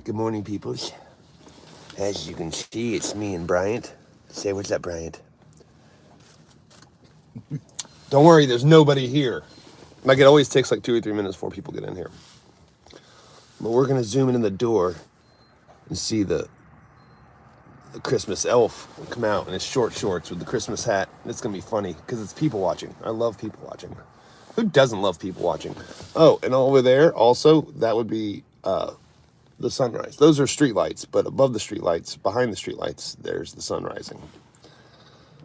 Good morning, peoples. As you can see, it's me and Bryant. Say what's up, Bryant. Don't worry, there's nobody here. Like, it always takes like 2 or 3 minutes before people get in here. But we're gonna zoom in the door and see the Christmas elf come out in his short shorts with the Christmas hat. It's gonna be funny because it's people watching. I love people watching. Who doesn't love people watching? Oh, and over there also, that would be the sunrise. Those are street lights, but above the street lights, behind the street lights, there's the sun rising.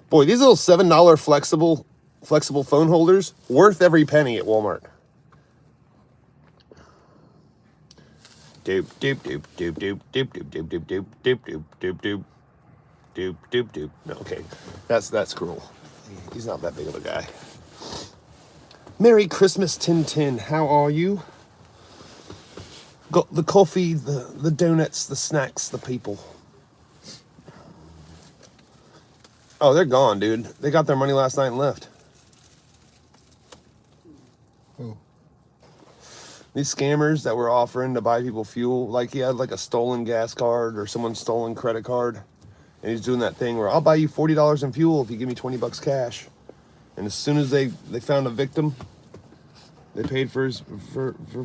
Boy, these little $7 flexible phone holders, worth every penny at Walmart. Doop doop doop doop doop doop doop doop doop doop doop doop doop doop doop doop doop. No, okay, that's cruel. He's not that big of a guy. Merry Christmas, Tintin. How are you? Got the coffee, the donuts, the snacks, the people. Oh, they're gone, dude. They got their money last night and left. Oh. These scammers that were offering to buy people fuel, like he had like a stolen gas card or someone's stolen credit card, and he's doing that thing where I'll buy you $40 in fuel if you give me 20 bucks cash. And as soon as they found a victim, they paid for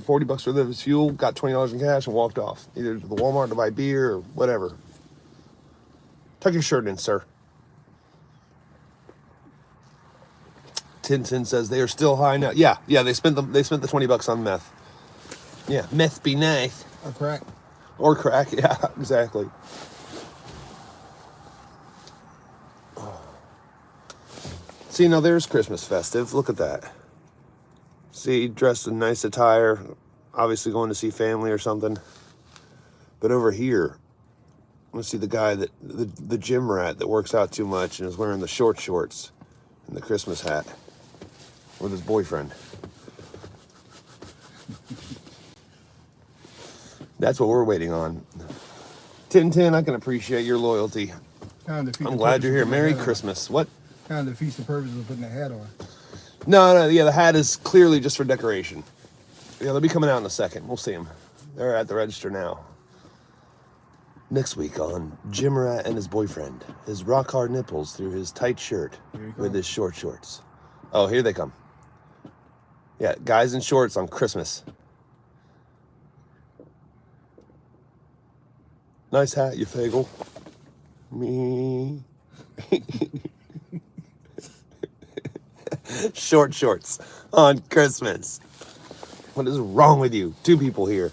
40 bucks worth of his fuel, got $20 in cash, and walked off, either to the Walmart to buy beer or whatever. Tuck your shirt in, sir. Tintin says they are still high now. Yeah, they spent the 20 bucks on meth. Yeah, meth be nice. Or crack. Or crack, yeah, exactly. See, now there's Christmas festive. Look at that. See, dressed in nice attire, obviously going to see family or something. But over here, let's see the guy the gym rat that works out too much and is wearing the short shorts and the Christmas hat with his boyfriend. That's what we're waiting on. Tintin, I can appreciate your loyalty. I'm glad you're here. Merry Christmas. What? Kind of defeats the purpose of putting a hat on. No, yeah, the hat is clearly just for decoration. Yeah, they'll be coming out in a second. We'll see them. They're at the register now. Next week on Jim Rat and his boyfriend, his rock hard nipples through his tight shirt with his short shorts. Oh, here they come. Yeah, guys in shorts on Christmas. Nice hat, you fagel. Me. Short shorts on Christmas. What is wrong with you? 2 people here.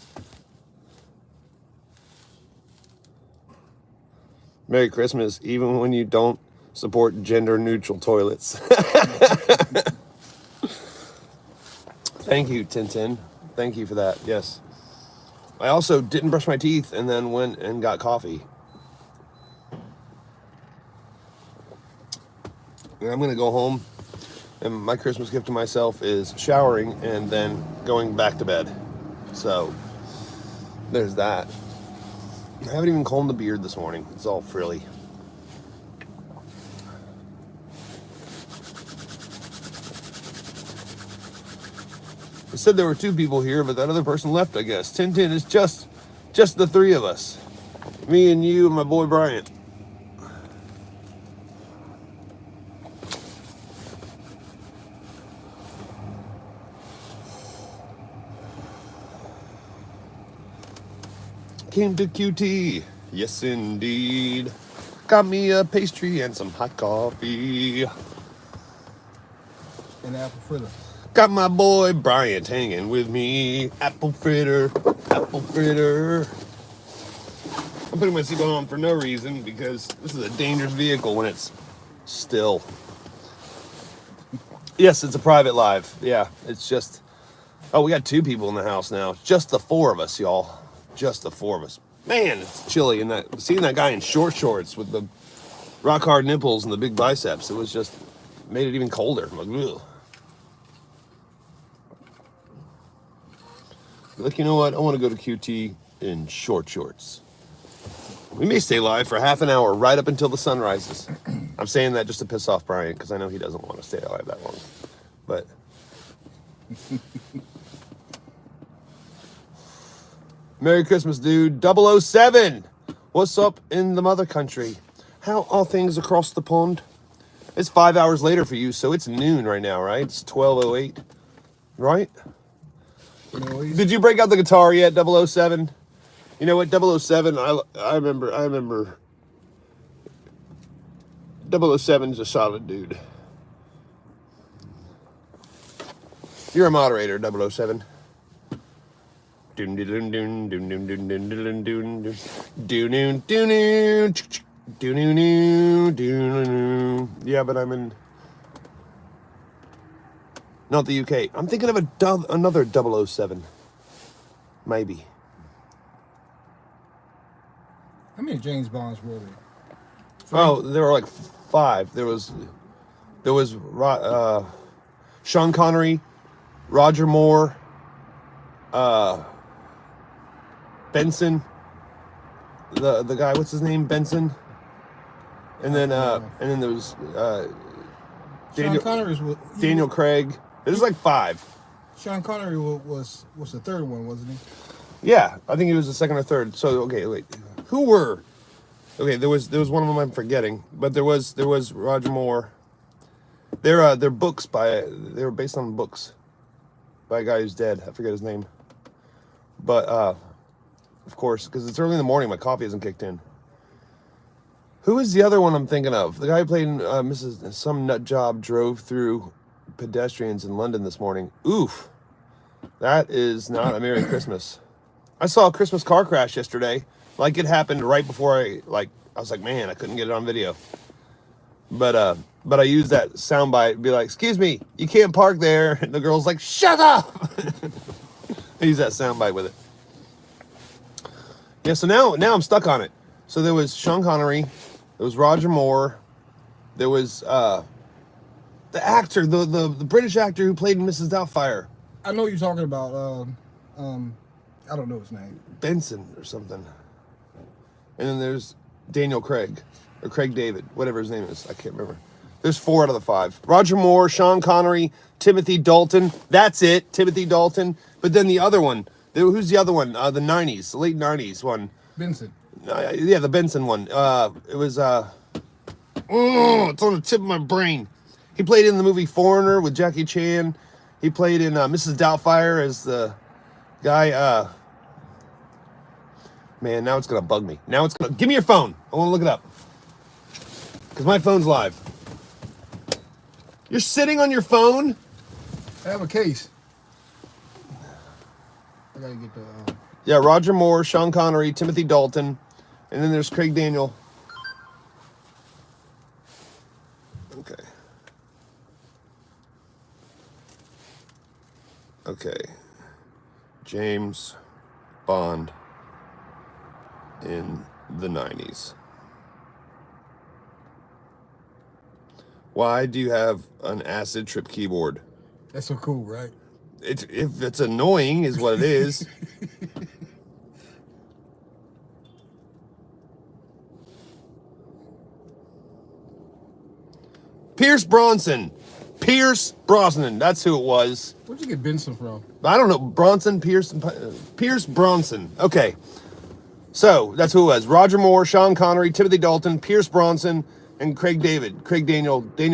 Merry Christmas, even when you don't support gender-neutral toilets. Thank you, Tintin. Thank you for that, yes. I also didn't brush my teeth and then went and got coffee. And I'm going to go home. And my Christmas gift to myself is showering and then going back to bed. So, there's that. I haven't even combed the beard this morning. It's all frilly. It said there were 2 people here, but that other person left, I guess. Tintin is just the 3 of us. Me and you and my boy Bryant. Came to QT, yes indeed. Got me a pastry and some hot coffee. And apple fritter. Got my boy Bryant hanging with me. Apple fritter, apple fritter. I'm putting my seatbelt on for no reason because this is a dangerous vehicle when it's still. Yes, it's a private live. Yeah, it's just. Oh, we got 2 people in the house now. Just the 4 of us, y'all. Just the 4 of us. Man, it's chilly. And seeing that guy in short shorts with the rock hard nipples and the big biceps, it was just made it even colder. I'm like, ugh. Like, you know what? I want to go to QT in short shorts. We may stay live for half an hour right up until the sun rises. I'm saying that just to piss off Brian because I know he doesn't want to stay alive that long. But Merry Christmas, dude. 007. What's up in the mother country? How are things across the pond? It's 5 hours later for you, so it's noon right now, right? It's 12:08, right? Did you break out the guitar yet, 007? You know what, 007, I remember 007's a solid dude. You're a moderator, 007. Doon doon doon doon doon doon doon doon doon doon doon doon doon. Yeah, but I'm in not the UK. I'm thinking of another 007. Maybe. How many James Bonds were there? Oh, there were like 5. There was Sean Connery, Roger Moore, Benson, the guy, what's his name? Benson. And then there was Sean Connery Daniel Craig. There's like 5. Sean Connery was the third one, wasn't he? Yeah, I think he was the second or third. So okay, wait, who were? Okay, there was one of them I'm forgetting, but there was Roger Moore. They're books they were based on books by a guy who's dead. I forget his name. But of course, because it's early in the morning, my coffee hasn't kicked in. Who is the other one I'm thinking of? The guy who played in some nut job drove through pedestrians in London this morning. Oof, that is not a Merry Christmas. I saw a Christmas car crash yesterday. Like it happened right before I was like, man, I couldn't get it on video. But I used that soundbite, be like, excuse me, you can't park there. And the girl's like, shut up. I use that soundbite with it. Yeah, so now I'm stuck on it. So there was Sean Connery, there was Roger Moore, there was the actor, the British actor who played in Mrs. Doubtfire. I know what you're talking about. I don't know his name. Benson or something. And then there's Daniel Craig, or Craig David, whatever his name is. I can't remember. There's 4 out of the 5. Roger Moore, Sean Connery, Timothy Dalton. That's it, Timothy Dalton. But then the other one, who's the other one? The 90s, the late 90s one. Benson. Yeah, the Benson one. It was, it's on the tip of my brain. He played in the movie Foreigner with Jackie Chan. He played in Mrs. Doubtfire as the guy, man, now it's going to bug me. Give me your phone. I want to look it up. Because my phone's live. You're sitting on your phone? I have a case. I gotta get the... Yeah, Roger Moore, Sean Connery, Timothy Dalton, and then there's Craig Daniel. Okay. Okay. James Bond in the 90s. Why do you have an acid trip keyboard? That's so cool, right? If it's annoying is what it is. Pierce Brosnan. That's who it was. Where'd you get Benson from? I don't know. Pierce Brosnan. Okay. So that's who it was. Roger Moore, Sean Connery, Timothy Dalton, Pierce Brosnan, and Craig Daniel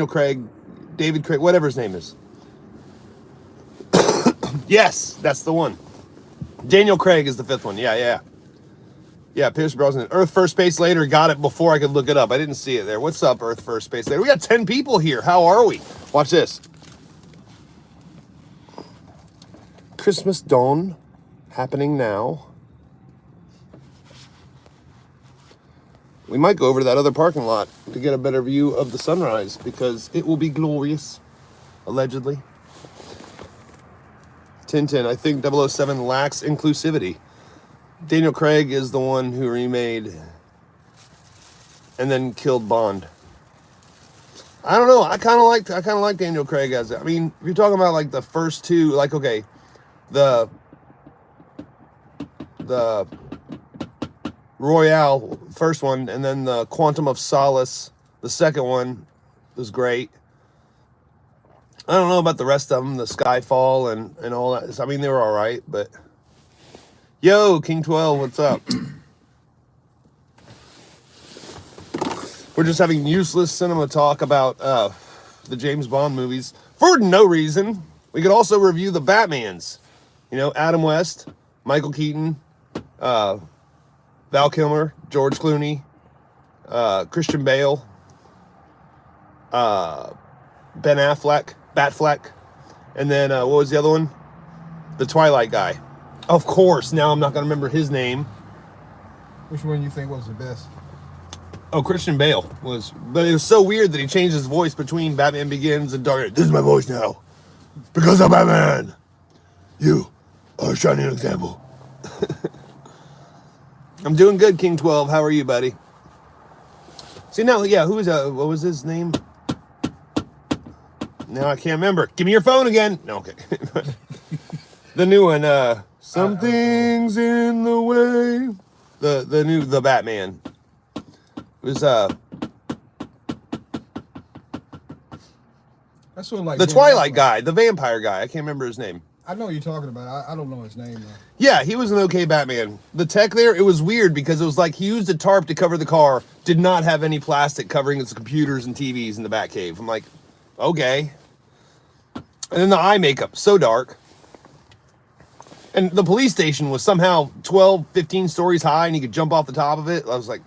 Craig, David Craig, whatever his name is. Yes, that's the one. Daniel Craig is the 5th one. Yeah, Pierce Brosnan. Earth First Space Later got it before I could look it up. I didn't see it there. What's up, Earth First Space Later? We got 10 people here. How are we? Watch this. Christmas dawn happening now. We might go over to that other parking lot to get a better view of the sunrise because it will be glorious, allegedly. Tintin, I think 007 lacks inclusivity. Daniel Craig is the one who remade and then killed Bond. I don't know. I kind of like Daniel Craig as I mean, if you're talking about like the first 2, like okay, the Royale, first one, and then the Quantum of Solace, the second one, was great. I don't know about the rest of them, the Skyfall and all that. I mean, they were all right, but Yo, King 12, what's up? We're just having useless cinema talk about the James Bond movies for no reason. We could also review the Batmans. You know, Adam West, Michael Keaton, Val Kilmer, George Clooney, Christian Bale, Ben Affleck, Batfleck, and then what was the other one? The Twilight guy. Of course, now I'm not going to remember his name. Which one you think was the best? Oh, Christian Bale was, but it was so weird that he changed his voice between Batman Begins and Dark Knight. This is my voice now, because I'm Batman. You are a shining example. I'm doing good, King 12. How are you, buddy? See, now, yeah, who was what was his name? Now I can't remember. Give me your phone again. No, okay. The new one, Something's in the Way. The Batman. It was That's sort of like the Ben Twilight Affleck. guy, the vampire guy. I can't remember his name. I know what you're talking about. I don't know his name though. Yeah, he was an okay Batman. The tech there, it was weird because it was like he used a tarp to cover the car, did not have any plastic covering its computers and TVs in the Batcave. I'm like, okay. And then the eye makeup, so dark. And the police station was somehow 12, 15 stories high and he could jump off the top of it. I was like,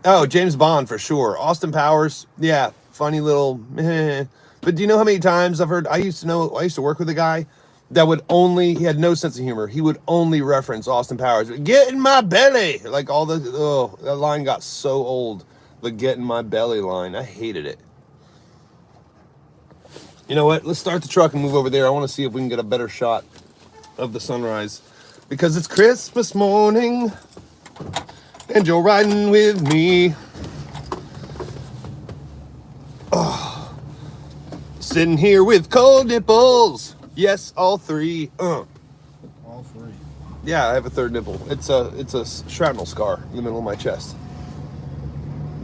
oh, James Bond for sure. Austin Powers, yeah, funny little meh. But do you know how many times I've heard, I used to work with a guy that he had no sense of humor. He would only reference Austin Powers. Get in my belly. Like that line got so old. The get in my belly line. I hated it. You know what? Let's start the truck and move over there. I want to see if we can get a better shot of the sunrise. Because it's Christmas morning and you're riding with me. Oh, sitting here with cold nipples. Yes, all three. All three. Yeah, I have a third nipple. It's a shrapnel scar in the middle of my chest.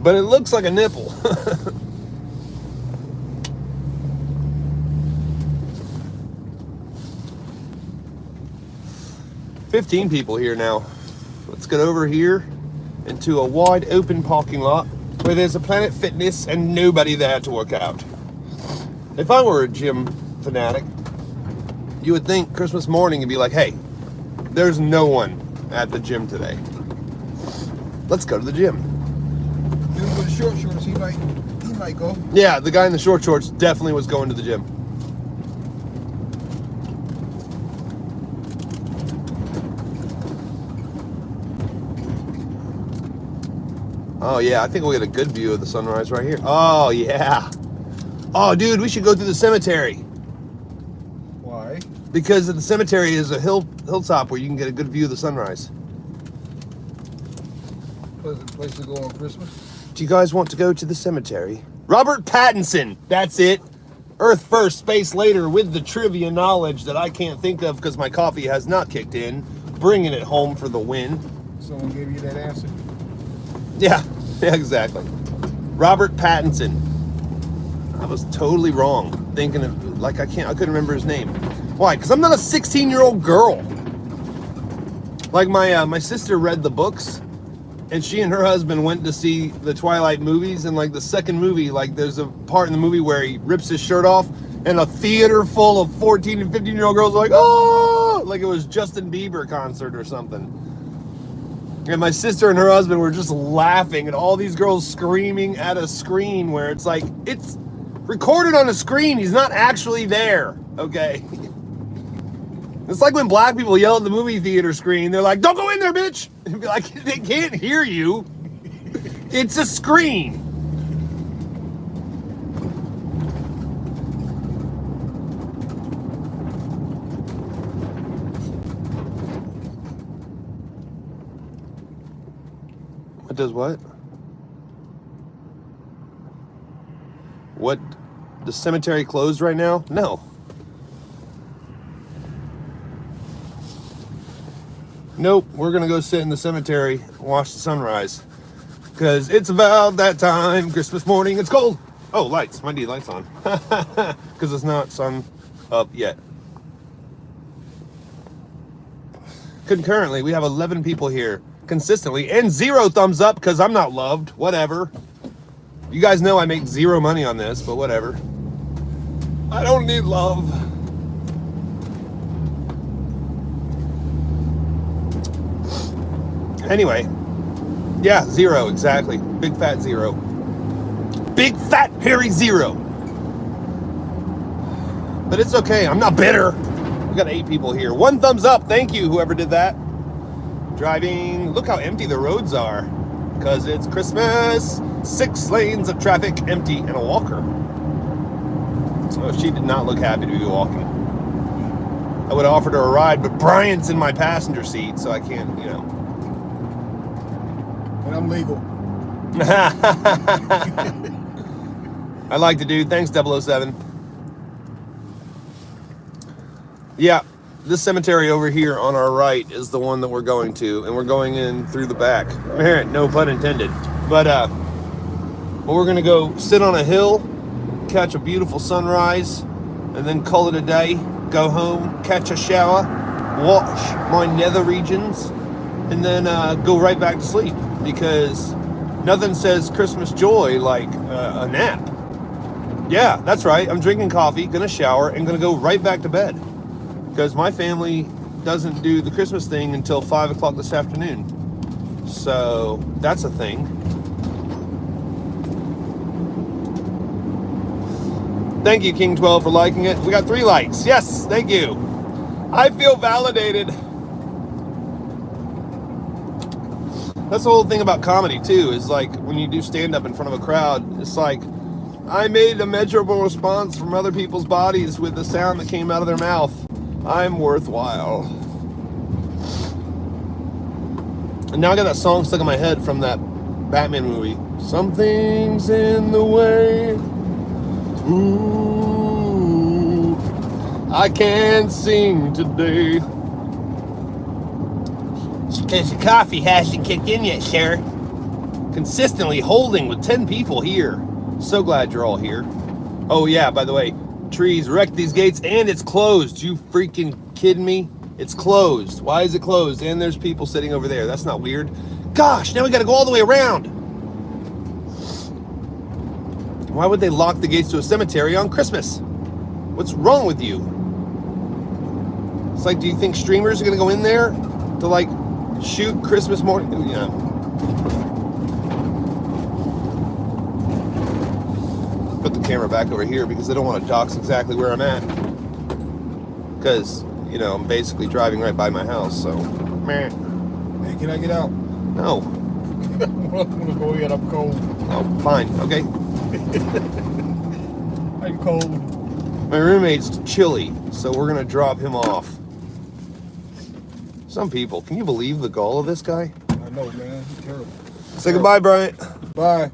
But it looks like a nipple. 15 people here now. Let's get over here into a wide open parking lot where there's a Planet Fitness and nobody there to work out. If I were a gym fanatic, you would think Christmas morning and be like, hey, there's no one at the gym today. Let's go to the gym. Dude with the short shorts, he might go. Yeah, the guy in the short shorts definitely was going to the gym. Oh yeah, I think we'll get a good view of the sunrise right here. Oh yeah. Oh dude, we should go through the cemetery. Why? Because the cemetery is a hilltop where you can get a good view of the sunrise. Pleasant place to go on Christmas. Do you guys want to go to the cemetery? Robert Pattinson, that's it. Earth first, space later, with the trivia knowledge that I can't think of because my coffee has not kicked in. Bringing it home for the win. Someone gave you that answer. Yeah, exactly. Robert Pattinson. I was totally wrong. Thinking of, like, I couldn't remember his name. Why? Because I'm not a 16-year-old girl. Like, my sister read the books, and she and her husband went to see the Twilight movies, and, like, the second movie, like, there's a part in the movie where he rips his shirt off, and a theater full of 14 and 15-year-old girls are like, oh! Like it was Justin Bieber concert or something. And my sister and her husband were just laughing and all these girls screaming at a screen where it's like, it's recorded on a screen. He's not actually there. Okay. It's like when black people yell at the movie theater screen. They're like, don't go in there, bitch. And be like, they can't hear you. It's a screen. It does what? What? The cemetery closed right now? No. Nope, we're gonna go sit in the cemetery and watch the sunrise. Because it's about that time, Christmas morning, it's cold. Oh, lights, might need lights on. Because it's not sun up yet. concurrently. We have 11 people here consistently, and 0 thumbs up because I'm not loved. Whatever. You guys know I make 0 money on this, but whatever. I don't need love. Anyway, yeah, 0, exactly. Big fat 0. Big fat hairy 0. But it's okay, I'm not bitter. We got 8 people here. 1 thumbs up, thank you, whoever did that. Driving, look how empty the roads are. Because it's Christmas. 6 lanes of traffic, empty, and a walker. Oh, she did not look happy to be walking. I would have offered her a ride, but Brian's in my passenger seat, so I can't, you know. And I'm legal. I like the dude. Thanks, 007. Yeah, this cemetery over here on our right is the one that we're going to, and we're going in through the back. No pun intended. But we're gonna go sit on a hill, catch a beautiful sunrise, and then call it a day. Go home, catch a shower, wash my nether regions, and then go right back to sleep. Because nothing says Christmas joy like a nap. Yeah, that's right. I'm drinking coffee, gonna shower, and gonna go right back to bed. Because my family doesn't do the Christmas thing until 5 o'clock this afternoon. So that's a thing. Thank you, King 12, for liking it. We got 3 likes. Yes, thank you. I feel validated. That's the whole thing about comedy, too, is like when you do stand-up in front of a crowd, it's like, I made a measurable response from other people's bodies with the sound that came out of their mouth. I'm worthwhile. And now I got that song stuck in my head from that Batman movie. Something's in the way. Ooh, I can't sing today. Because the coffee hasn't kicked in yet, sir. Consistently holding with 10 people here. So glad you're all here. Oh yeah, by the way, trees wrecked these gates and it's closed. You freaking kidding me? It's closed. Why is it closed? And there's people sitting over there. That's not weird. Gosh, now we gotta go all the way around. Why would they lock the gates to a cemetery on Christmas? What's wrong with you? It's like, do you think streamers are gonna go in there to like shoot Christmas morning? Yeah. Put the camera back over here because I don't want to dox exactly where I'm at. Because, you know, I'm basically driving right by my house, so. Meh. Hey, can I get out? No. I'm gonna go in. I'm cold. Oh, fine. Okay. I'm cold. My roommate's chilly, so we're gonna drop him off. Some people, can you believe the gall of this guy? I know, man. He's terrible. Say goodbye, Bryant. Bye.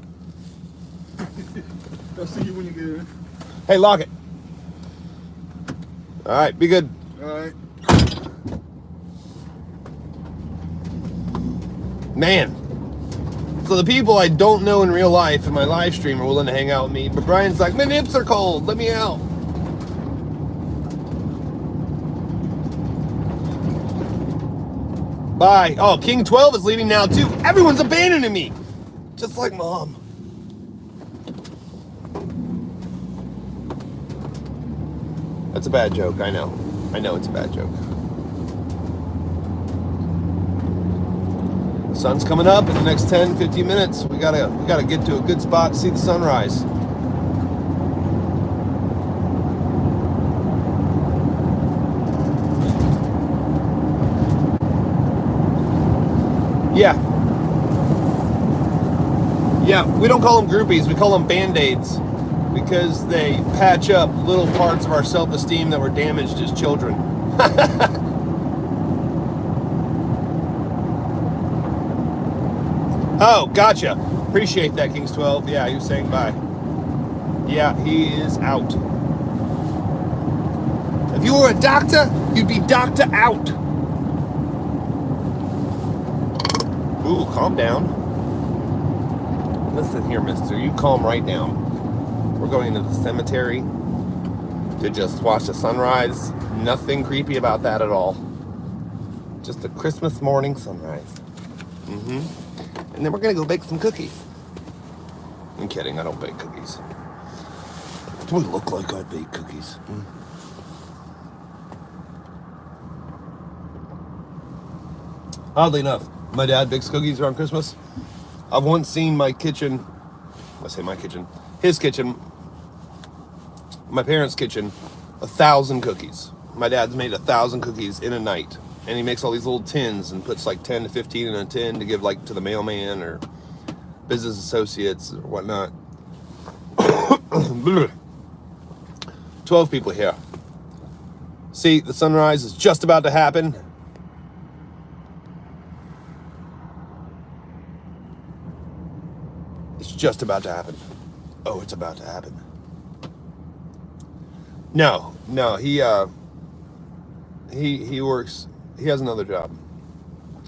I'll see you when you get in. Hey, lock it. All right, be good. All right. Man. So the people I don't know in real life in my live stream are willing to hang out with me, but Brian's like, my nips are cold, let me out. Bye. Oh, King 12 is leaving now too. Everyone's abandoning me. Just like Mom. That's a bad joke, I know. I know it's a bad joke. Sun's coming up in the next 10, 15 minutes. We gotta get to a good spot to see the sunrise. Yeah. Yeah, we don't call them groupies, we call them band-aids. Because they patch up little parts of our self-esteem that were damaged as children. Oh, gotcha. Appreciate that, Kings 12. Yeah, he was saying bye. Yeah, he is out. If you were a doctor, you'd be doctor out. Ooh, calm down. Listen here, mister. You calm right down. We're going to the cemetery to just watch the sunrise. Nothing creepy about that at all. Just a Christmas morning sunrise. And then we're gonna go bake some cookies. I'm kidding, I don't bake cookies. Do I look like I bake cookies? Oddly enough, my dad bakes cookies around Christmas. I've once seen my kitchen, I say my kitchen, his kitchen, my parents' kitchen, 1,000 cookies. My dad's made 1,000 cookies in a night. And he makes all these little tins and puts like 10 to 15 in a tin to give like to the mailman or business associates or whatnot. 12 people here. See, the sunrise is just about to happen. It's just about to happen. Oh, it's about to happen. No, he works, he has another job.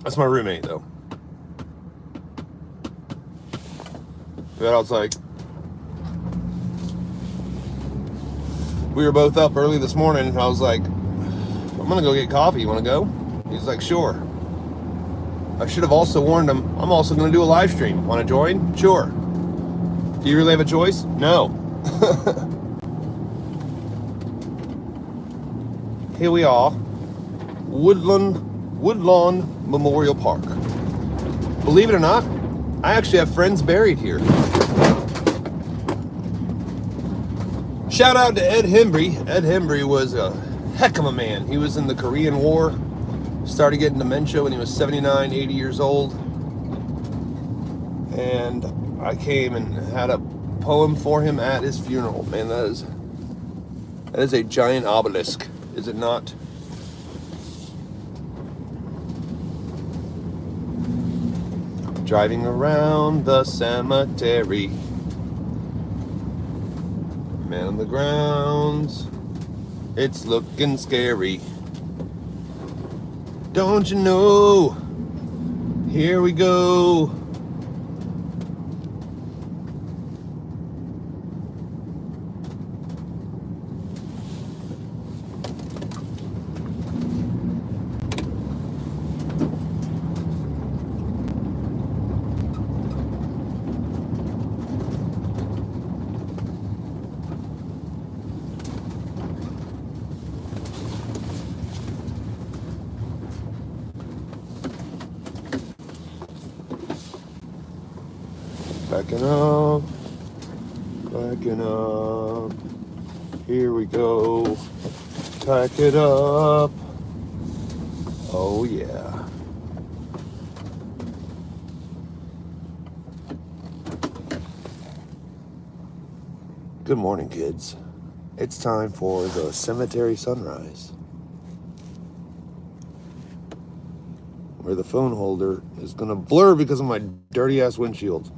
That's my roommate though. But I was like, we were both up early this morning and I was like, I'm gonna go get coffee, you wanna go? He's like, sure. I should have also warned him, I'm also gonna do a live stream. Wanna join? Sure. Do you really have a choice? No. Here we are, Woodlawn Memorial Park. Believe it or not, I actually have friends buried here. Shout out to Ed Hembry. Ed Hembry was a heck of a man. He was in the Korean War, started getting dementia when he was 79, 80 years old. And I came and had a poem for him at his funeral. Man, that is a giant obelisk, is it not? Driving around the cemetery, man on the grounds, it's looking scary. Don't you know? Here we go. Backing up, here we go, pack it up, oh yeah. Good morning, kids. It's time for the cemetery sunrise, where the phone holder is gonna blur because of my dirty ass windshield.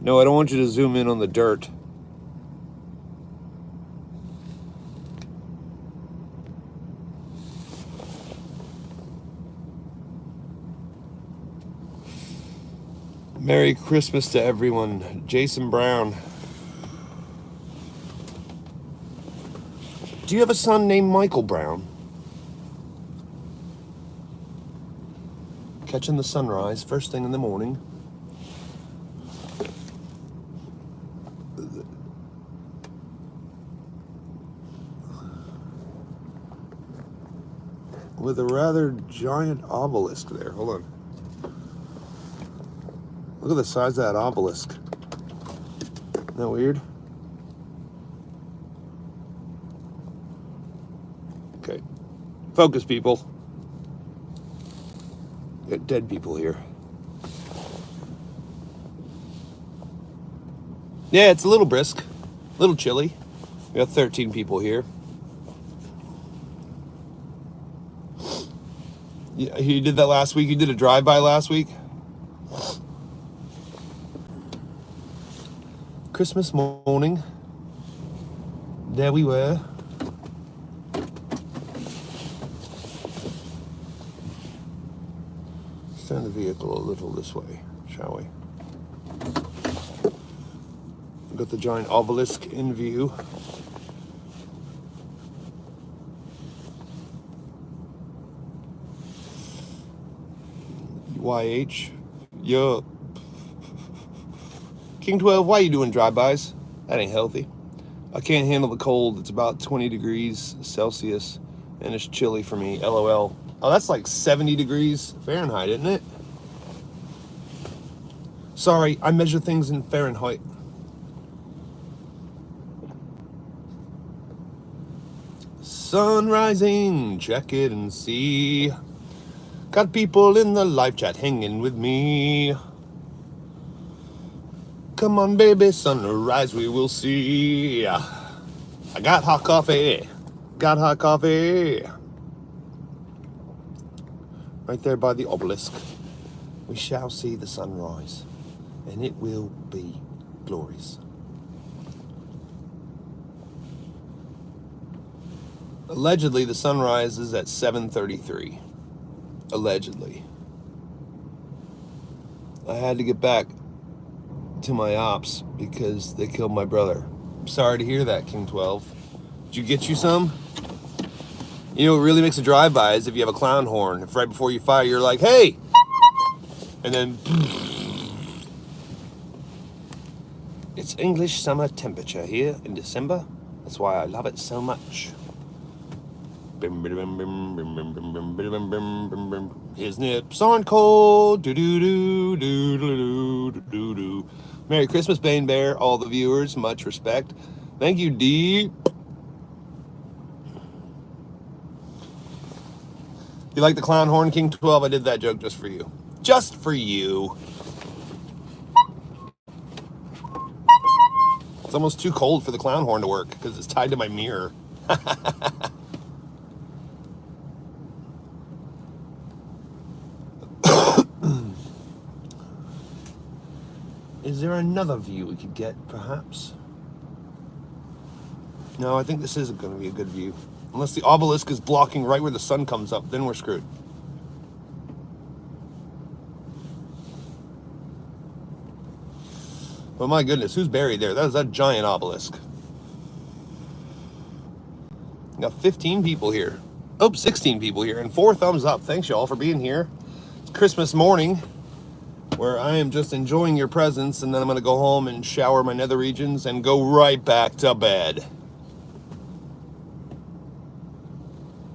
No, I don't want you to zoom in on the dirt. Merry Christmas to everyone. Jason Brown. Do you have a son named Michael Brown? Catching the sunrise first thing in the morning. With a rather giant obelisk there. Hold on. Look at the size of that obelisk. Isn't that weird? Okay. Focus, people. Got dead people here. Yeah, it's a little brisk. A little chilly. We got 13 people here. Yeah, you did that last week. You did a drive-by last week. Christmas morning. There we were. Send the vehicle a little this way, shall we? We've got the giant obelisk in view. YH. Yup. King 12, why you doing drive-bys? That ain't healthy. I can't handle the cold. It's about 20 degrees Celsius, and it's chilly for me. LOL. Oh, that's like 70 degrees Fahrenheit, isn't it? Sorry, I measure things in Fahrenheit. Sun rising, check it and see. Got people in the live chat hanging with me. Come on, baby, sunrise we will see. I got hot coffee. Got hot coffee. Right there by the obelisk. We shall see the sunrise, and it will be glorious. Allegedly, the sunrise is at 7:33. Allegedly. I had to get back to my ops because they killed my brother. I'm sorry to hear that, King 12. Did you get you some? You know what really makes a drive-by is if you have a clown horn. If right before you fire, you're like, hey! And then... It's English summer temperature here in December. That's why I love it so much. His nips aren't cold. Do-do-do-do-do-do-do-do-do. Merry Christmas, Bane Bear. All the viewers, much respect. Thank you, D. You like the clown horn, King 12? I did that joke just for you. Just for you. It's almost too cold for the clown horn to work because it's tied to my mirror. Is there another view we could get, perhaps? No, I think this isn't going to be a good view. Unless the obelisk is blocking right where the sun comes up, then we're screwed. But my goodness, who's buried there? That is a giant obelisk. Got 15 people here. Oh, 16 people here, and 4 thumbs up. Thanks, y'all, for being here. It's Christmas morning, where I am just enjoying your presence, and then I'm going to go home and shower my nether regions and go right back to bed.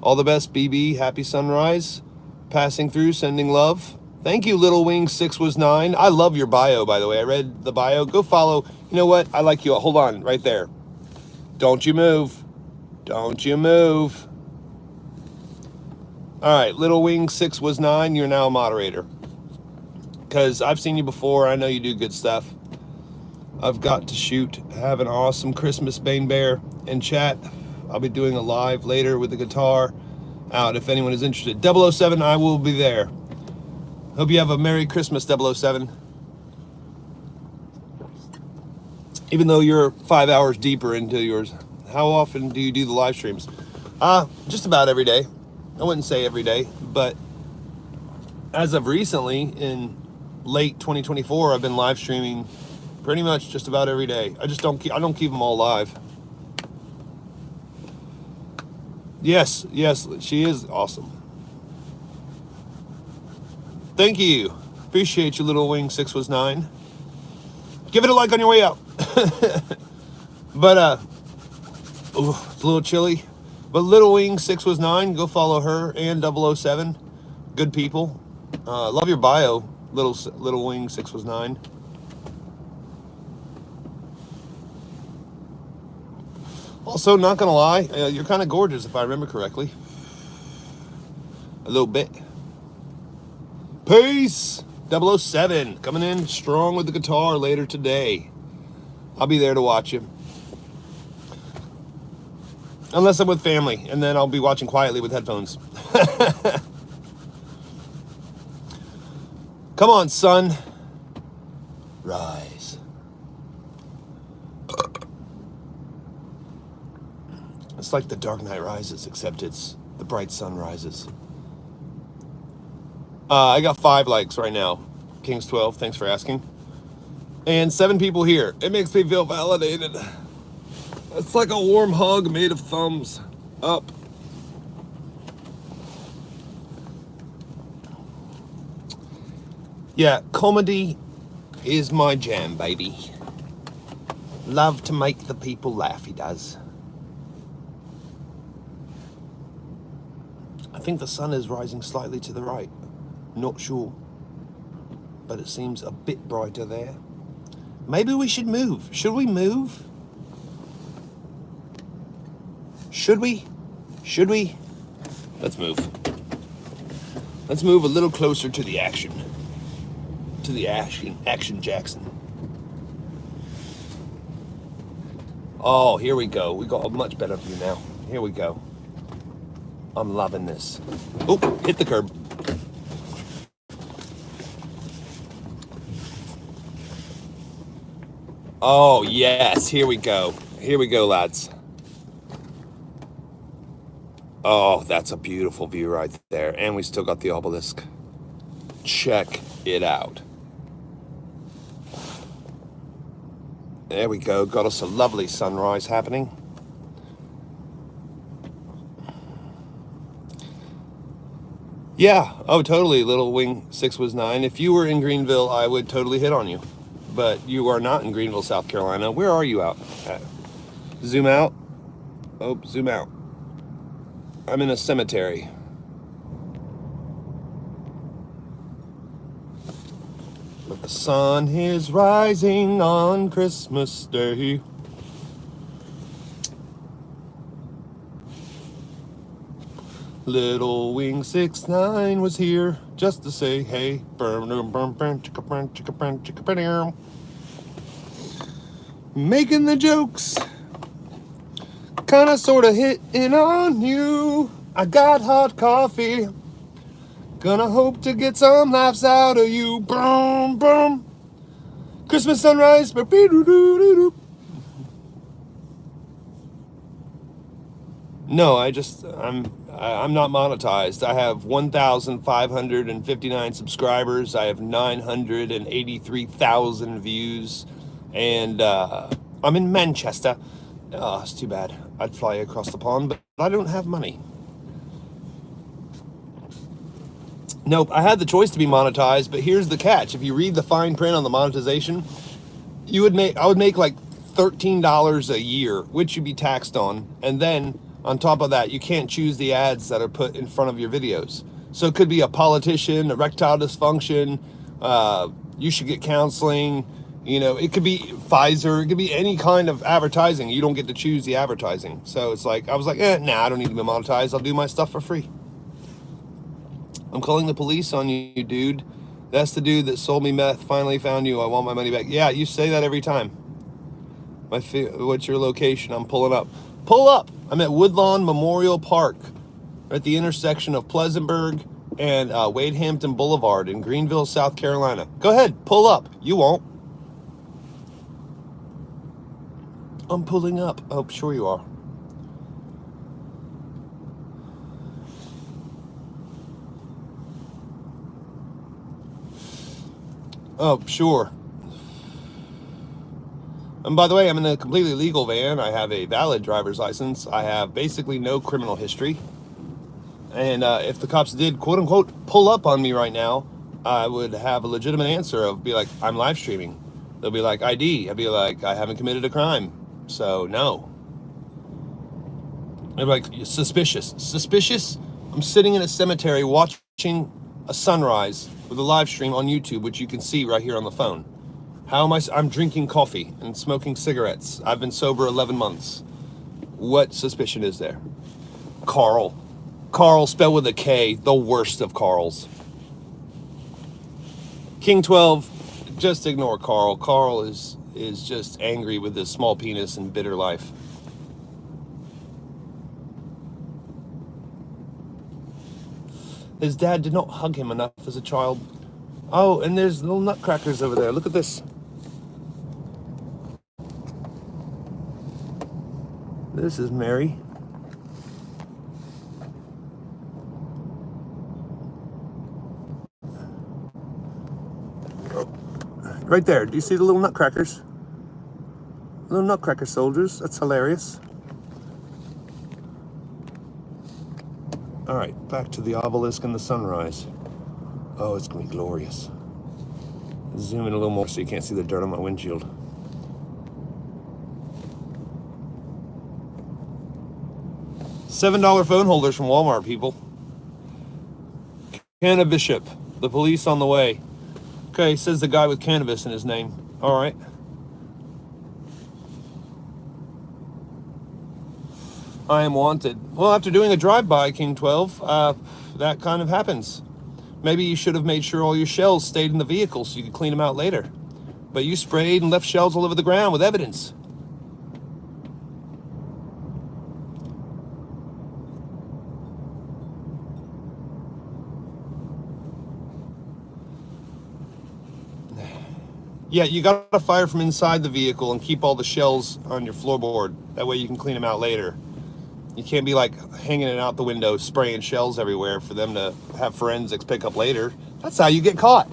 All the best, BB. Happy sunrise. Passing through, sending love. Thank you, Little Wing 6 was 9. I love your bio, by the way. I read the bio. Go follow. You know what? I like you. Hold on, right there. Don't you move. Don't you move. All right, Little Wing 6 was 9. You're now a moderator. Because I've seen you before. I know you do good stuff. I've got to shoot. Have an awesome Christmas, Bane Bear. And chat, I'll be doing a live later with the guitar out if anyone is interested. 007, I will be there. Hope you have a Merry Christmas, 007. Even though you're 5 hours deeper into yours. How often do you do the live streams? Just about every day. I wouldn't say every day, but as of recently, in late 2024, I've been live streaming pretty much just about every day. I don't keep them all live. Yes, she is awesome. Thank you. Appreciate you, Little Wing 6 was 9. Give it a like on your way out. But it's a little chilly. But Little Wing 6 was 9, go follow her and 007. Good people. Love your bio, Little Wing 6 was 9. Also, not gonna lie, you're kind of gorgeous if I remember correctly. A little bit. Peace! 007 coming in strong with the guitar later today. I'll be there to watch you. Unless I'm with family, and then I'll be watching quietly with headphones. Come on, sun. Rise. It's like The Dark Knight Rises, except it's the bright sun rises. I got 5 likes right now. Kings 12, thanks for asking. And 7 people here. It makes me feel validated. It's like a warm hug made of thumbs up. Yeah, comedy is my jam, baby. Love to make the people laugh, he does. I think the sun is rising slightly to the right. Not sure. But it seems a bit brighter there. Maybe we should move. Should we move? Should we? Should we? Let's move. Let's move a little closer to the action. To the action Jackson. Oh, here we go. We got a much better view now. Here we go. I'm loving this. Oh, hit the curb. Oh, yes. Here we go. Here we go, lads. Oh, that's a beautiful view right there. And we still got the obelisk. Check it out. There we go. Got us a lovely sunrise happening. Yeah. Oh, totally. Little Wing 6 was 9. If you were in Greenville, I would totally hit on you. But you are not in Greenville, South Carolina. Where are you out at? Zoom out. Oh, zoom out. I'm in a cemetery. But the sun is rising on Christmas Day. Little Wing 6-9 was here just to say hey. Making the jokes. Kinda sorta hitting on you. I got hot coffee. Gonna hope to get some laughs out of you. Boom, boom. Christmas sunrise. No, I'm not monetized. I have 1,559 subscribers. I have 983,000 views, and I'm in Manchester. Oh, it's too bad. I'd fly across the pond, but I don't have money. Nope, I had the choice to be monetized, but here's the catch. If you read the fine print on the monetization, I would make like $13 a year, which you'd be taxed on. And then on top of that, you can't choose the ads that are put in front of your videos. So it could be a politician, erectile dysfunction, you should get counseling, you know, it could be Pfizer, it could be any kind of advertising. You don't get to choose the advertising. So it's like, I was like, nah, I don't need to be monetized. I'll do my stuff for free. I'm calling the police on you, dude. That's the dude that sold me meth. Finally found you. I want my money back. Yeah, you say that every time. What's your location? I'm pulling up. Pull up. I'm at Woodlawn Memorial Park, at the intersection of Pleasantburg and Wade Hampton Boulevard in Greenville, South Carolina. Go ahead, pull up. You won't. I'm pulling up. Oh, sure you are. Oh, sure. And by the way, I'm in a completely legal van. I have a valid driver's license. I have basically no criminal history. And if the cops did, quote unquote, pull up on me right now, I would have a legitimate answer of be like, I'm live streaming. They'll be like, ID. I'd be like, I haven't committed a crime. So no. They're like, suspicious. Suspicious? I'm sitting in a cemetery watching a sunrise with a live stream on YouTube, which you can see right here on the phone. How am I'm drinking coffee and smoking cigarettes. I've been sober 11 months. What suspicion is there? Carl. Carl spelled with a K, the worst of Carls. King 12, just ignore Carl. Carl is just angry with his small penis and bitter life. His dad did not hug him enough as a child. Oh, and there's little nutcrackers over there. Look at this. This is Mary. Right there. Do you see the little nutcrackers? Little nutcracker soldiers. That's hilarious. All right, back to the obelisk and the sunrise. Oh, it's gonna be glorious. Zoom in a little more so you can't see the dirt on my windshield. $7 phone holders from Walmart, people. Canna Bishop, the police on the way. Okay, says the guy with cannabis in his name. All right. I am wanted. Well, after doing a drive-by, King 12, that kind of happens. Maybe you should have made sure all your shells stayed in the vehicle so you could clean them out later. But you sprayed and left shells all over the ground with evidence. Yeah, you gotta fire from inside the vehicle and keep all the shells on your floorboard. That way you can clean them out later. You can't be like hanging it out the window, spraying shells everywhere for them to have forensics pick up later. That's how you get caught.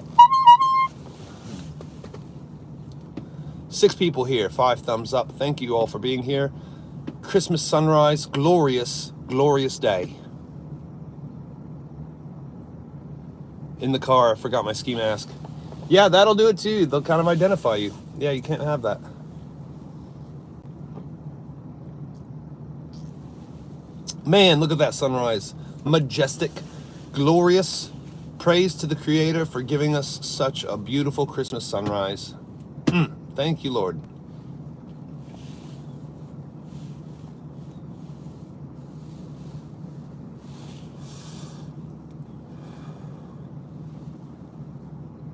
6 people here, 5 thumbs up. Thank you all for being here. Christmas sunrise, glorious, glorious day. In the car, I forgot my ski mask. Yeah, that'll do it too. They'll kind of identify you. Yeah, you can't have that. Man, look at that sunrise. Majestic, glorious. Praise to the Creator for giving us such a beautiful Christmas sunrise. Thank you, Lord.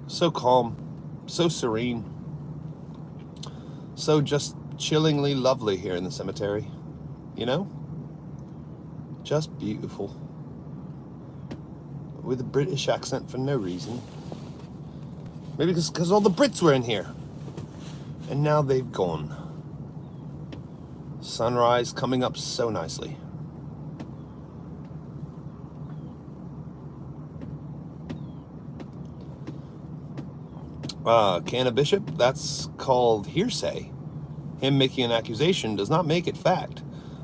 So calm, so serene, so just chillingly lovely here in the cemetery, you know? Just beautiful. With a British accent for no reason. Maybe because all the Brits were in here. And now they've gone. Sunrise coming up so nicely. Canna Bishop, that's called hearsay. Him making an accusation does not make it fact.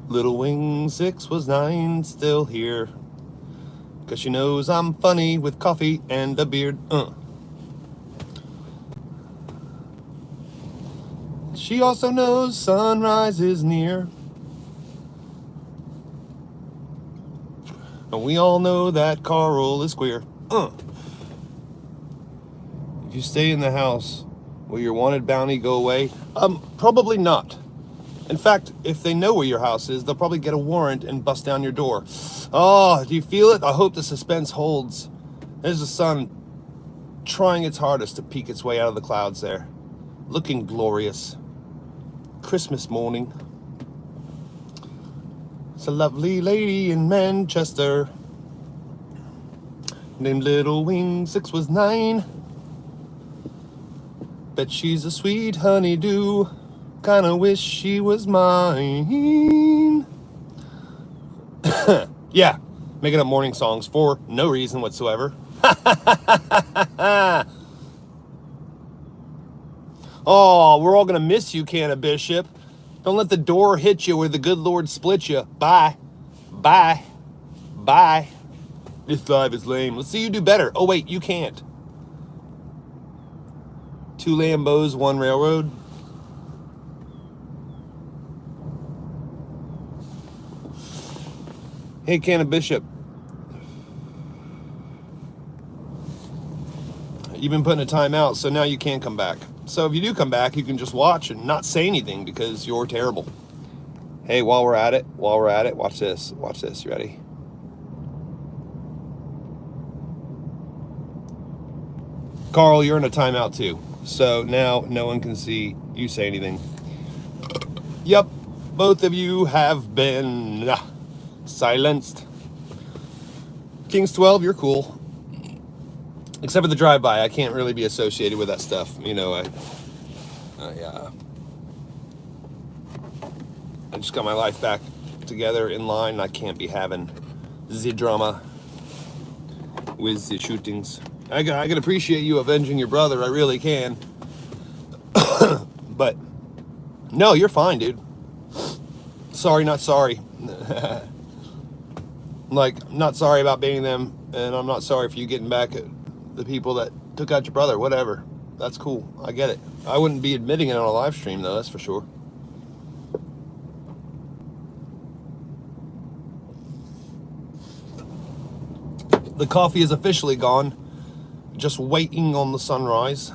Little Wing 6 was 9, still here. 'Cause she knows I'm funny with coffee and a beard. She also knows sunrise is near. And we all know that Carl is queer. If you stay in the house, will your wanted bounty go away? Probably not. In fact, if they know where your house is, they'll probably get a warrant and bust down your door. Oh, do you feel it? I hope the suspense holds. There's the sun trying its hardest to peek its way out of the clouds there. Looking glorious. Christmas morning. It's a lovely lady in Manchester named Little Wing 6 was 9. Bet she's a sweet honeydew. Kinda wish she was mine. Yeah, making up morning songs for no reason whatsoever. Oh, we're all gonna miss you, Canna Bishop. Don't let the door hit you where the good Lord split you. Bye. Bye. Bye. This life is lame. Let's see you do better. Oh, wait, you can't. 2 Lambos, 1 railroad. Hey, Canna Bishop. You've been putting a time out, so now you can't come back. So if you do come back, you can just watch and not say anything because you're terrible. Hey, while we're at it, watch this. Watch this. You ready? Carl, you're in a timeout too. So now no one can see you say anything. Yep, both of you have been silenced. Kings 12, you're cool. Except for the drive-by, I can't really be associated with that stuff. You know, I just got my life back together in line. I can't be having the drama with the shootings. I can appreciate you avenging your brother. I really can. But no, you're fine, dude. Sorry, not sorry. Like, not sorry about beating them, and I'm not sorry for you getting back at the people that took out your brother. Whatever. That's cool. I get it. I wouldn't be admitting it on a live stream, though, that's for sure. The coffee is officially gone. Just waiting on the sunrise.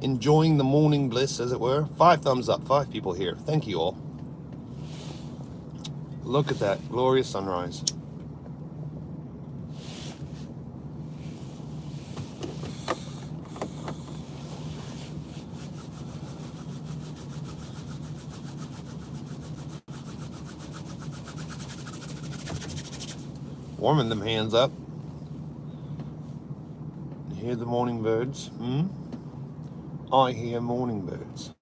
Enjoying the morning bliss, as it were. 5 thumbs up. 5 people here. Thank you all. Look at that glorious sunrise. Warming them hands up. You hear the morning birds? I hear morning birds.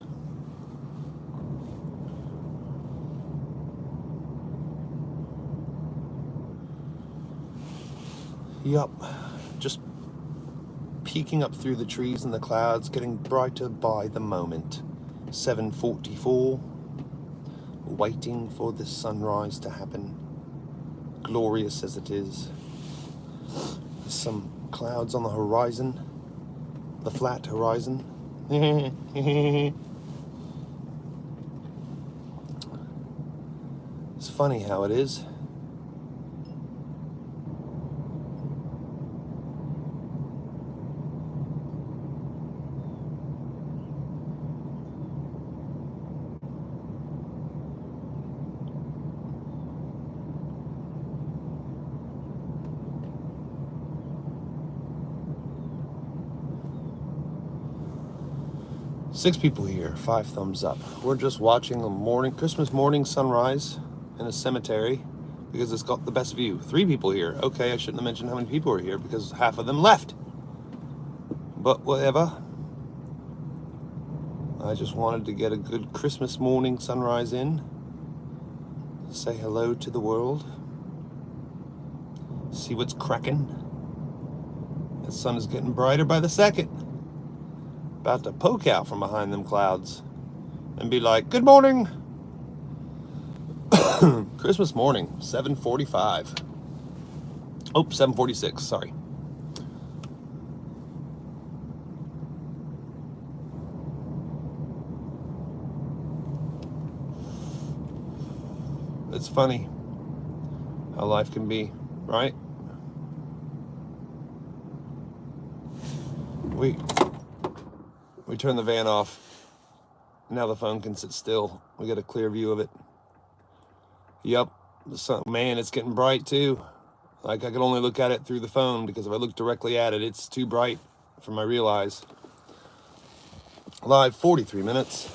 Yup. Just peeking up through the trees and the clouds, getting brighter by the moment. 7:44. Waiting for this sunrise to happen. Glorious as it is. There's some clouds on the horizon. The flat horizon. It's funny how it is. Six people here, 5 thumbs up. We're just watching a Christmas morning sunrise in a cemetery because it's got the best view. 3 people here. Okay, I shouldn't have mentioned how many people are here because half of them left. But whatever. I just wanted to get a good Christmas morning sunrise in. Say hello to the world. See what's cracking. The sun is getting brighter by the second. About to poke out from behind them clouds and be like, good morning. Christmas morning, 7:45. Oh, 7:46, sorry. It's funny how life can be, right? We turn the van off. Now the phone can sit still. We get a clear view of it. Yep, the sun, man, it's getting bright too. Like I can only look at it through the phone because if I look directly at it, it's too bright for my real eyes. Live 43 minutes.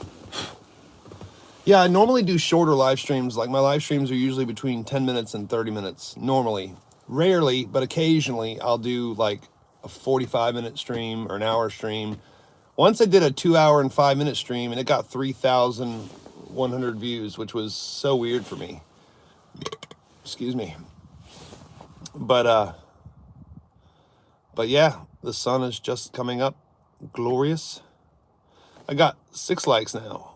Yeah, I normally do shorter live streams. Like my live streams are usually between 10 minutes and 30 minutes, normally. Rarely, but occasionally I'll do like a 45-minute stream or an hour stream. Once I did a 2-hour and 5-minute stream and it got 3,100 views, which was so weird for me. Excuse me. But yeah, the sun is just coming up. Glorious. I got 6 likes now.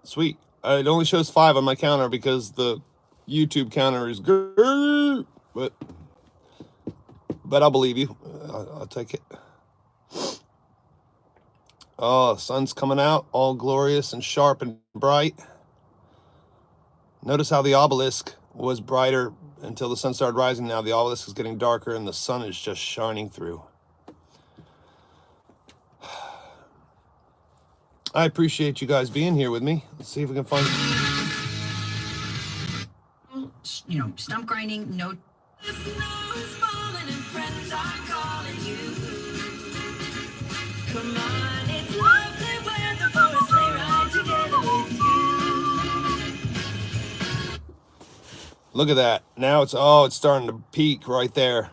Sweet. It only shows 5 on my counter because the YouTube counter is good. But I'll believe you. I'll take it. Oh, the sun's coming out, all glorious and sharp and bright. Notice how the obelisk was brighter until the sun started rising. Now the obelisk is getting darker and the sun is just shining through. I appreciate you guys being here with me. Let's see if we can find... You know, stump grinding, no... Come on, it's lovely weather for a sleigh ride together with you. Look at that. Now it's starting to peak right there.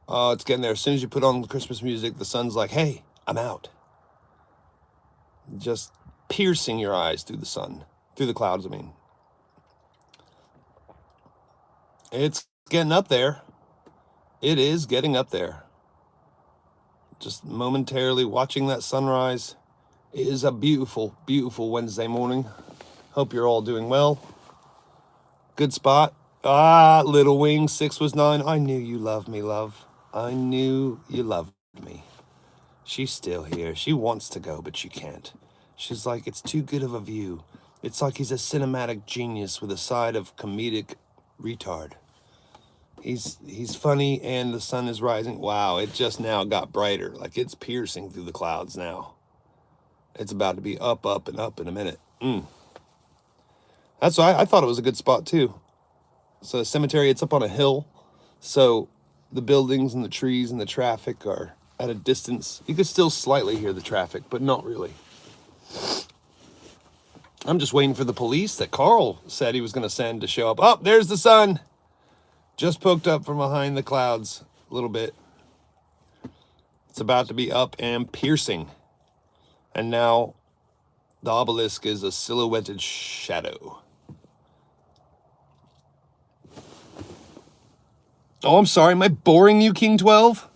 Oh, it's getting there. As soon as you put on the Christmas music, the sun's like, hey, I'm out. Just piercing your eyes through the sun, through the clouds, I mean. It's getting up there. It is getting up there. Just momentarily watching that sunrise. It is a beautiful, beautiful Wednesday morning. Hope you're all doing well. Good spot. Little Wing, 6 was 9. I knew you loved me, love. I knew you loved me. She's still here. She wants to go, but she can't. She's like, it's too good of a view. It's like he's a cinematic genius with a side of comedic retard. He's funny and the sun is rising. Wow, it just now got brighter. Like it's piercing through the clouds now. It's about to be up, up, and up in a minute. That's why I thought it was a good spot too. So the cemetery, it's up on a hill. So the buildings and the trees and the traffic are at a distance. You could still slightly hear the traffic, but not really. I'm just waiting for the police that Carl said he was going to send to show up. Oh, there's the sun. Just poked up from behind the clouds a little bit. It's about to be up and piercing. And now the obelisk is a silhouetted shadow. Oh, I'm sorry. Am I boring you, King 12?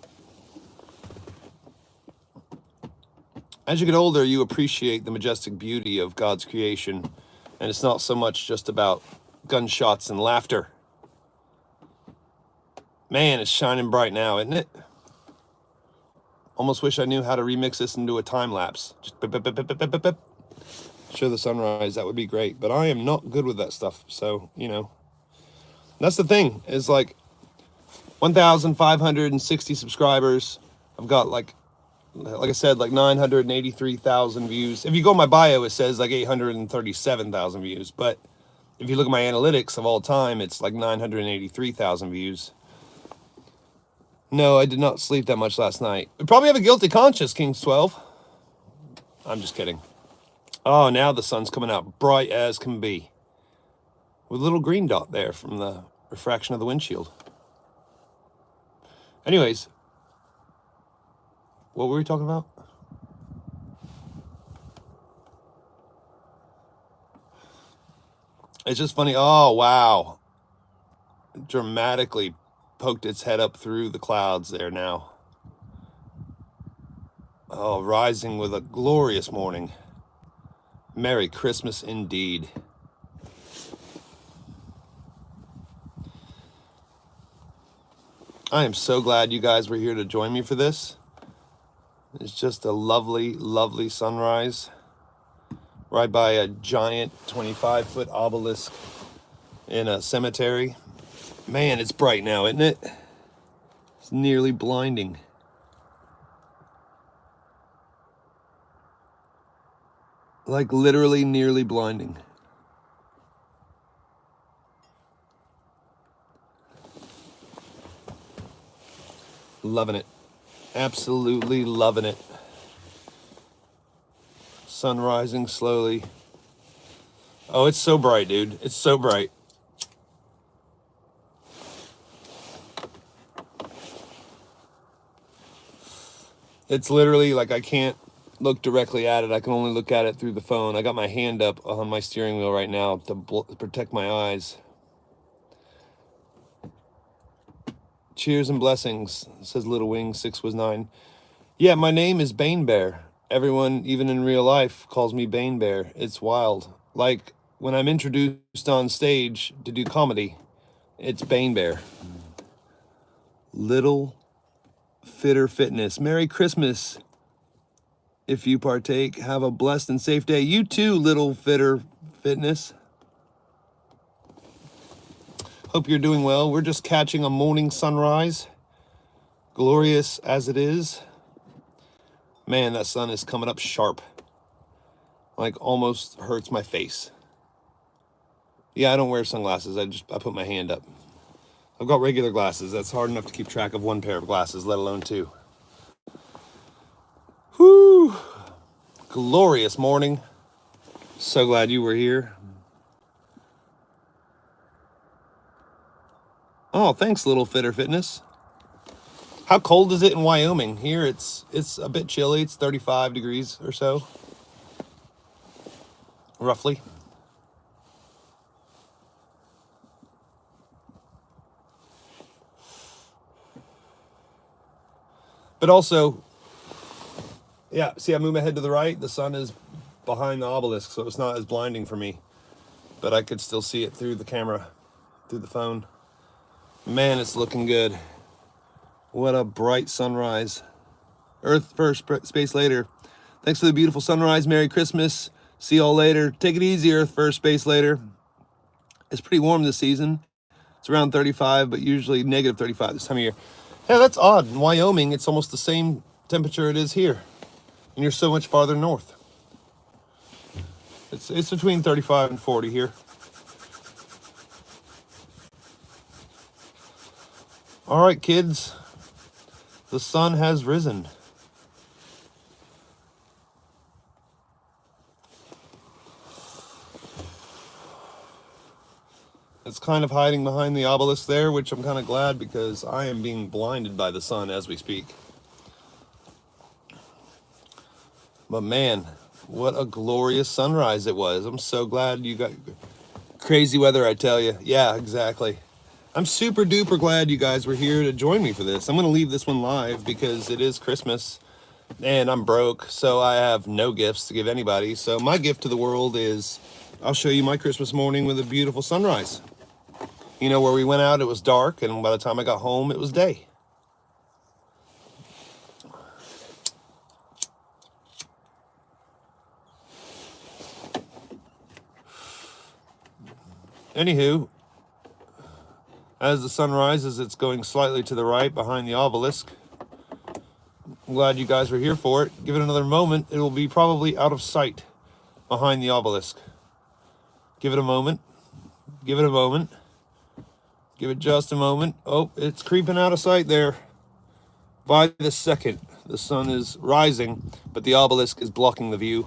As you get older, you appreciate the majestic beauty of God's creation. And it's not so much just about gunshots and laughter. Man, it's shining bright now, isn't it? Almost wish I knew how to remix this into a time lapse. Just bip, bip, bip, bip, bip, bip, bip. Show the sunrise. That would be great. But I am not good with that stuff. So, you know, that's the thing. Is like 1,560 subscribers. I've got like I said, like 983,000 views. If you go on my bio, it says like 837,000 views. But if you look at my analytics of all time, it's like 983,000 views. No, I did not sleep that much last night. I probably have a guilty conscience, Kings 12. I'm just kidding. Oh, now the sun's coming out bright as can be. With a little green dot there from the refraction of the windshield. Anyways, what were we talking about? It's just funny. Oh, wow. Dramatically poked its head up through the clouds there now. Oh, rising with a glorious morning. Merry Christmas indeed. I am so glad you guys were here to join me for this. It's just a lovely, lovely sunrise right by a giant 25-foot obelisk in a cemetery. Man, it's bright now, isn't it? It's nearly blinding. Like literally nearly blinding. Loving it. Absolutely loving it. Sun rising slowly. Oh, it's so bright, dude. It's so bright. It's literally like I can't look directly at it. I can only look at it through the phone. I got my hand up on my steering wheel right now to protect my eyes. Cheers and blessings, says Little Wing 619. Yeah, my name is Bane Bear. Everyone, even in real life, calls me Bane Bear. It's wild. Like when I'm introduced on stage to do comedy, it's Bane Bear. Little Fitter Fitness. Merry Christmas. If you partake, have a blessed and safe day. You too, Little Fitter Fitness. Hope you're doing well. We're just catching a morning sunrise. Glorious as it is. Man, that sun is coming up sharp. Like almost hurts my face. Yeah, I don't wear sunglasses. I put my hand up. I've got regular glasses. That's hard enough to keep track of one pair of glasses, let alone two. Whew. Glorious morning. So glad you were here. Oh, thanks, Little Fitter Fitness. How cold is it in Wyoming? Here it's a bit chilly. It's 35 degrees or so, roughly. But also, yeah, see, I move my head to the right. The sun is behind the obelisk, so it's not as blinding for me. But I could still see it through the camera, through the phone. Man, it's looking good. What a bright sunrise. Earth first, space later. Thanks for the beautiful sunrise. Merry Christmas. See y'all later. Take it easy, Earth first, space later. It's pretty warm this season. It's around 35, but usually negative 35 this time of year. Yeah, that's odd. In Wyoming, it's almost the same temperature it is here. And you're so much farther north. It's between 35 and 40 here. All right, kids. The sun has risen. It's kind of hiding behind the obelisk there, which I'm kind of glad because I am being blinded by the sun as we speak. But man, what a glorious sunrise it was. I'm so glad you got crazy weather, I tell you. Yeah, exactly. I'm super duper glad you guys were here to join me for this. I'm going to leave this one live because it is Christmas and I'm broke, so I have no gifts to give anybody. So my gift to the world is I'll show you my Christmas morning with a beautiful sunrise. You know, where we went out, it was dark, and by the time I got home, it was day. Anywho, as the sun rises, it's going slightly to the right behind the obelisk. I'm glad you guys were here for it. Give it another moment. It will be probably out of sight behind the obelisk. Give it a moment. Give it a moment. Give it just a moment. Oh, it's creeping out of sight there. By the second, the sun is rising, but the obelisk is blocking the view.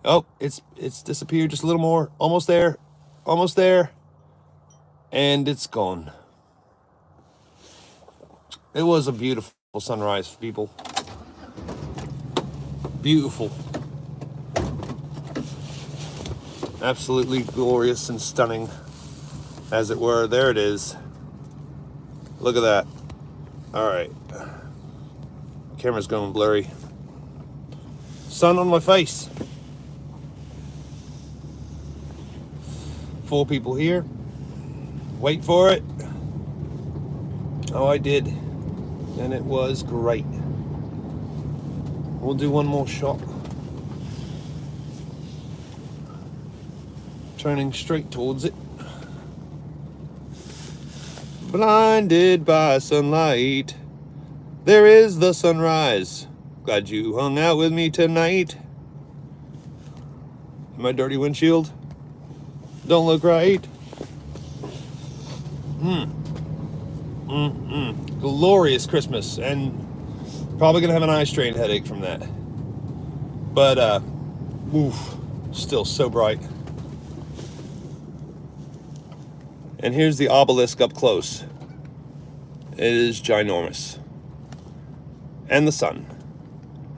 Oh, it's disappeared just a little more. Almost there. Almost there. And it's gone. It was a beautiful sunrise, people. Beautiful. Absolutely glorious and stunning, as it were. There it is. Look at that. All right. Camera's going blurry. Sun on my face. 4 people here. Wait for it. Oh, I did. And it was great. We'll do one more shot. Turning straight towards it. Blinded by sunlight, there is the sunrise. Glad you hung out with me tonight. My dirty windshield don't look right. Glorious Christmas, and probably gonna have an eye strain headache from that. But still so bright. And here's the obelisk up close. It is ginormous. And the sun.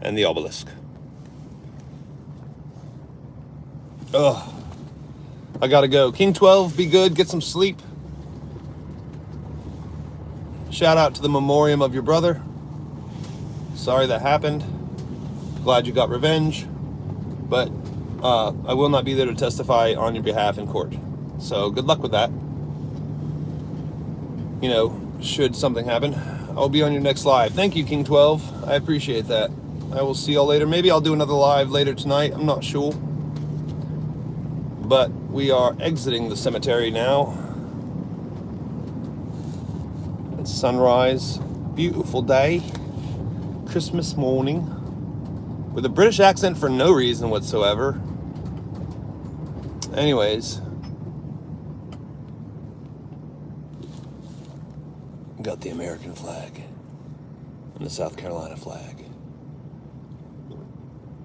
And the obelisk. Ugh. I gotta go. King 12, be good, get some sleep. Shout out to the memoriam of your brother. Sorry that happened. Glad you got revenge. But I will not be there to testify on your behalf in court. So good luck with that. You know, should something happen, I'll be on your next live. Thank you, King 12. I appreciate that. I will see y'all later. Maybe I'll do another live later tonight. I'm not sure. But we are exiting the cemetery now. It's sunrise. Beautiful day. Christmas morning. With a British accent for no reason whatsoever. Anyways. Got the American flag and the South Carolina flag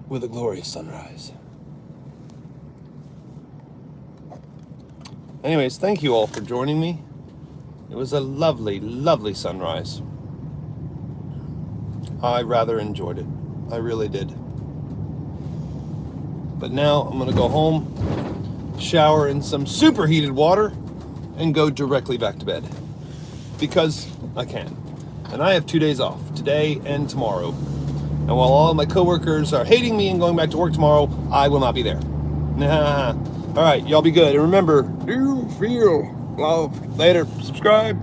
with a glorious sunrise. Anyways, thank you all for joining me. It was a lovely, lovely sunrise. I rather enjoyed it. I really did. But now I'm gonna go home, shower in some superheated water, and go directly back to bed. Because I can. And I have 2 days off, today and tomorrow. And while all of my coworkers are hating me and going back to work tomorrow, I will not be there. Nah. All right, y'all be good. And remember, do feel loved. Later. Subscribe.